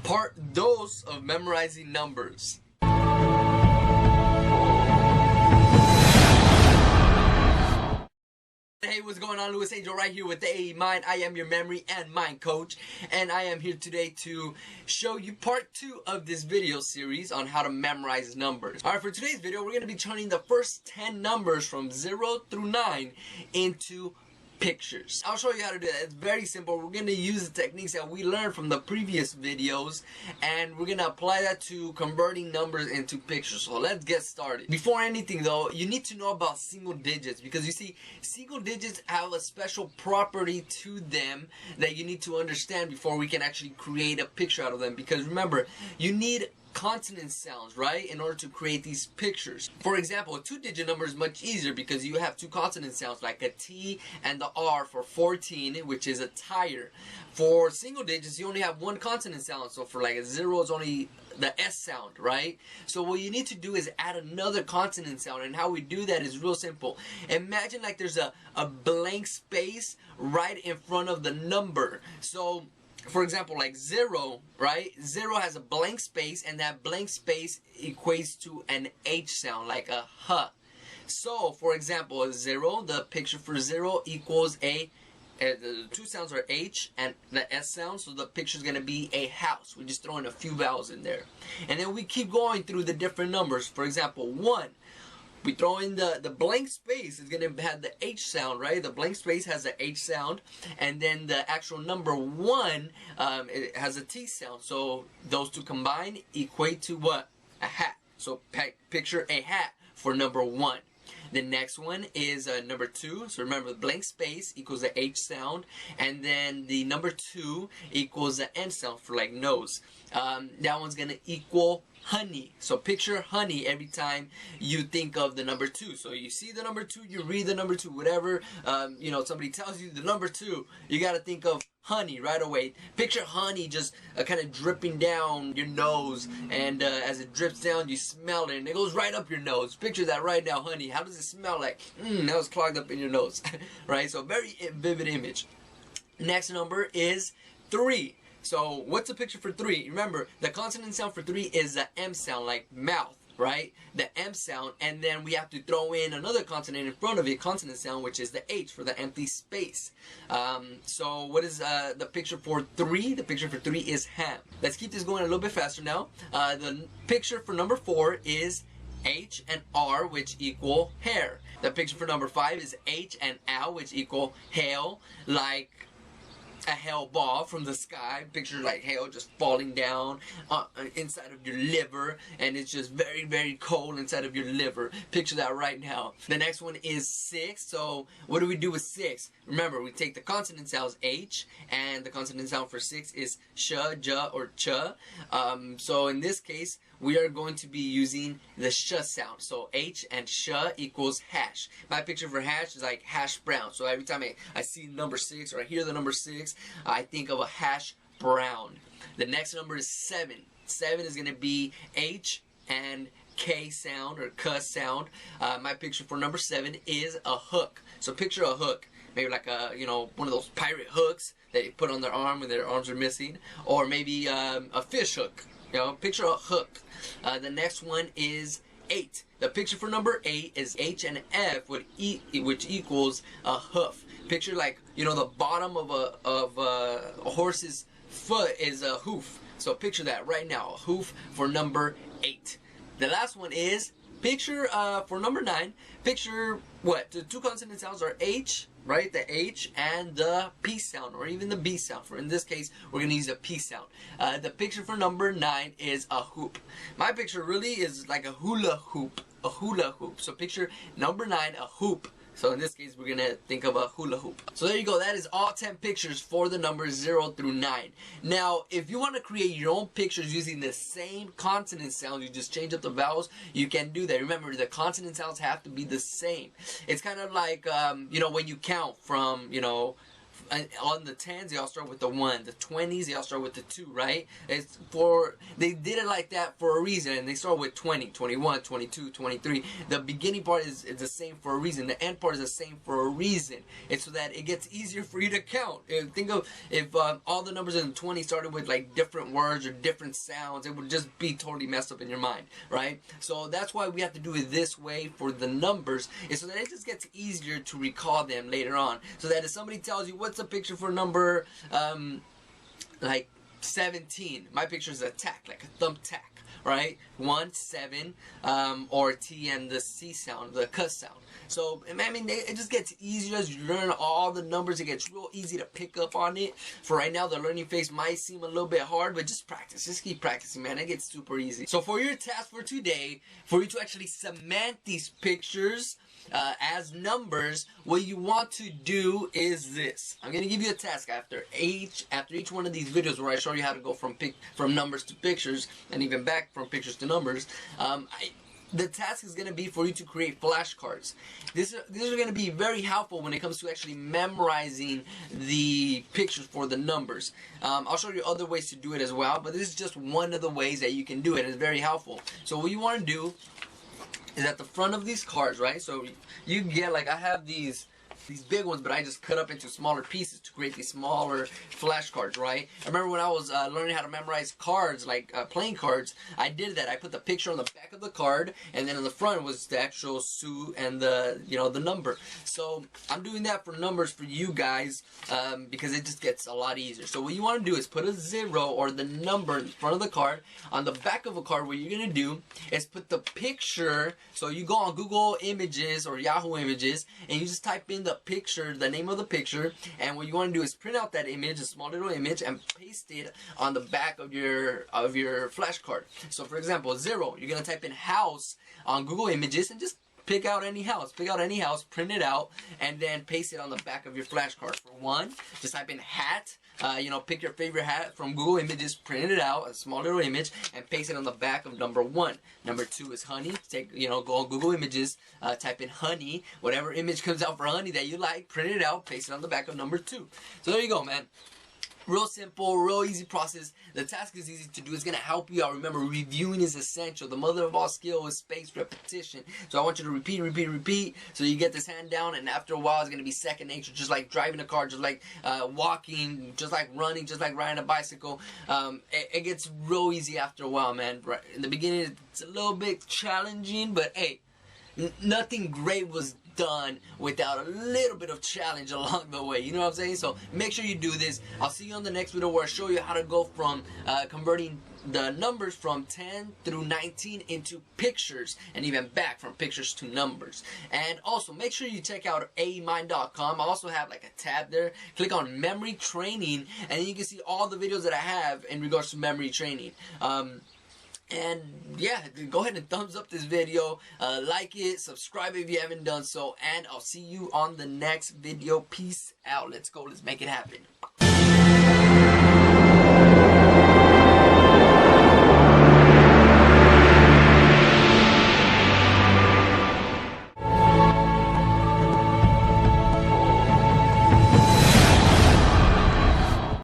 part dos of memorizing numbers. Hey, what's going on? Louis Angel right here with the AE Mind. I am your memory and mind coach, and I am here today to show you part 2 of this video series on how to memorize numbers. Alright, for today's video, we're going to be turning the first 10 numbers from 0 through 9 into pictures. I'll show you how to do that. It's very simple. We're going to use the techniques that we learned from the previous videos, and we're going to apply that to converting numbers into pictures. So let's get started. Before anything though, you need to know about single digits, because you see, single digits have a special property to them that you need to understand before we can actually create a picture out of them. Because remember, you need consonant sounds, right, in order to create these pictures. For example, a 2-digit number is much easier because you have 2 consonant sounds like a T and the R for 14, which is a tire. For single digits, you only have 1 consonant sound, so for like a 0 it's only the S sound, right? So what you need to do is add another consonant sound, and how we do that is real simple. Imagine like there's a blank space right in front of the number. So for example, like 0, right? 0 has a blank space, and that blank space equates to an H sound, like a H. So, for example, a 0, the picture for 0 equals the 2 sounds are H and the S sound, so the picture is going to be a house. We just throw in a few vowels in there. And then we keep going through the different numbers. For example, 1. We throw in the blank space is going to have the H sound, right? The blank space has the H sound, and then the actual number 1 it has a T sound. So those two combined equate to what? A hat. So picture a hat for number 1. The next one is number 2. So remember, the blank space equals the H sound, and then the number 2 equals the N sound for like nose. That one's going to equal honey. So picture honey every time you think of the number 2. So you see the number 2, you read the number 2, whatever, you know, somebody tells you the number 2, you got to think of honey right away. Picture honey just kind of dripping down your nose, and as it drips down, you smell it, and it goes right up your nose. Picture that right now, honey. How does it smell like? That was clogged up in your nose, right? So very vivid image. Next number is 3. So what's the picture for 3? Remember, the consonant sound for 3 is the M sound, like mouth, right? The M sound, and then we have to throw in another consonant in front of it, consonant sound, which is the H for the empty space. So what is the picture for 3? The picture for 3 is ham. Let's keep this going a little bit faster now. The picture for number 4 is H and R, which equal hair. The picture for number 5 is H and L, which equal hail, like a hail ball from the sky. Picture like hail just falling down inside of your liver, and it's just very, very cold inside of your liver. Picture that right now. The next one is 6. So what do we do with 6? Remember, we take the consonant sounds H, and the consonant sound for 6 is sh, j, or ch. So in this case, we are going to be using the sh sound. So H and sh equals hash. My picture for hash is like hash brown. So every time I see number 6 or I hear the number 6, I think of a hash brown. The next number is 7. 7 is going to be H and K sound, or K sound. My picture for number 7 is a hook. So picture a hook. Maybe like a, you know, one of those pirate hooks that they put on their arm when their arms are missing. Or maybe a fish hook. You know, picture a hook. The next one is 8. The picture for number 8 is H and F, which equals a hoof. Picture like, you know, the bottom of a horse's foot is a hoof. So picture that right now, a hoof for number 8. The last one is picture for number 9. Picture what? The 2 consonant sounds are H, right? The H and the P sound, or even the B sound. For in this case, we're going to use a P sound. The picture for number 9 is a hoop. My picture really is like a hula hoop. A hula hoop. So picture number 9, a hoop. So in this case, we're going to think of a hula hoop. So there you go. That is all 10 pictures for the numbers 0 through 9. Now, if you want to create your own pictures using the same consonant sounds, you just change up the vowels, you can do that. Remember, the consonant sounds have to be the same. It's kind of like, you know, when you count from, you know, on the 10s, they all start with the 1. The 20s, they all start with the 2, right? They did it like that for a reason, and they start with 20, 21, 22, 23. The beginning part is the same for a reason. The end part is the same for a reason. It's so that it gets easier for you to count. Think of if all the numbers in the 20 started with like different words or different sounds, it would just be totally messed up in your mind, right? So that's why we have to do it this way for the numbers, is so that it just gets easier to recall them later on. So that if somebody tells you, what's a picture for number like 17, my picture is a tack, like a thumbtack, right? 1, 7, or T and the C sound, the cuss sound. So, I mean, it just gets easier as you learn all the numbers. It gets real easy to pick up on it. For right now, the learning phase might seem a little bit hard, but just practice. Just keep practicing, man. It gets super easy. So, for your task for today, for you to actually cement these pictures as numbers, what you want to do is this. I'm going to give you a task after each one of these videos where I show you how to go from numbers to pictures, and even back from pictures to numbers. The task is going to be for you to create flashcards. These are going to be very helpful when it comes to actually memorizing the pictures for the numbers. I'll show you other ways to do it as well, but this is just one of the ways that you can do it. It's very helpful. So what you want to do is at the front of these cards, right? So you get, like, I have these big ones, but I just cut up into smaller pieces to create these smaller flashcards, right? I remember when I was learning how to memorize cards, like playing cards, I did that. I put the picture on the back of the card, and then on the front was the actual suit and the number. So I'm doing that for numbers for you guys because it just gets a lot easier. So what you want to do is put a 0 or the number in front of the card. On the back of a card, what you're going to do is put the picture. So you go on Google Images or Yahoo Images, and you just type in the picture, the name of the picture, and what you want to do is print out that image, a small little image, and paste it on the back of your flashcard. So for example, 0, you're gonna type in house on Google Images and just pick out any house, print it out, and then paste it on the back of your flashcard. For 1, just type in hat. Pick your favorite hat from Google Images, print it out, a small little image, and paste it on the back of number 1. Number 2 is honey. Go on Google Images, type in honey, whatever image comes out for honey that you like, print it out, paste it on the back of number 2. So there you go, man. Real simple, real easy process. The task is easy to do. It's going to help you out. Remember, reviewing is essential. The mother of all skill is spaced repetition. So I want you to repeat, so you get this hand down, and after a while, it's going to be second nature, just like driving a car, just like walking, just like running, just like riding a bicycle. It gets real easy after a while, man. Right in the beginning, it's a little bit challenging, but hey, nothing great was done without a little bit of challenge along the way. You know what I'm saying? So make sure you do this. I'll see you on the next video where I show you how to go from converting the numbers from 10 through 19 into pictures, and even back from pictures to numbers. And also make sure you check out aemind.com. I also have like a tab there. Click on memory training, and then you can see all the videos that I have in regards to memory training. And yeah, go ahead and thumbs up this video, like it, subscribe if you haven't done so, and I'll see you on the next video. Peace out. Let's go. Let's make it happen.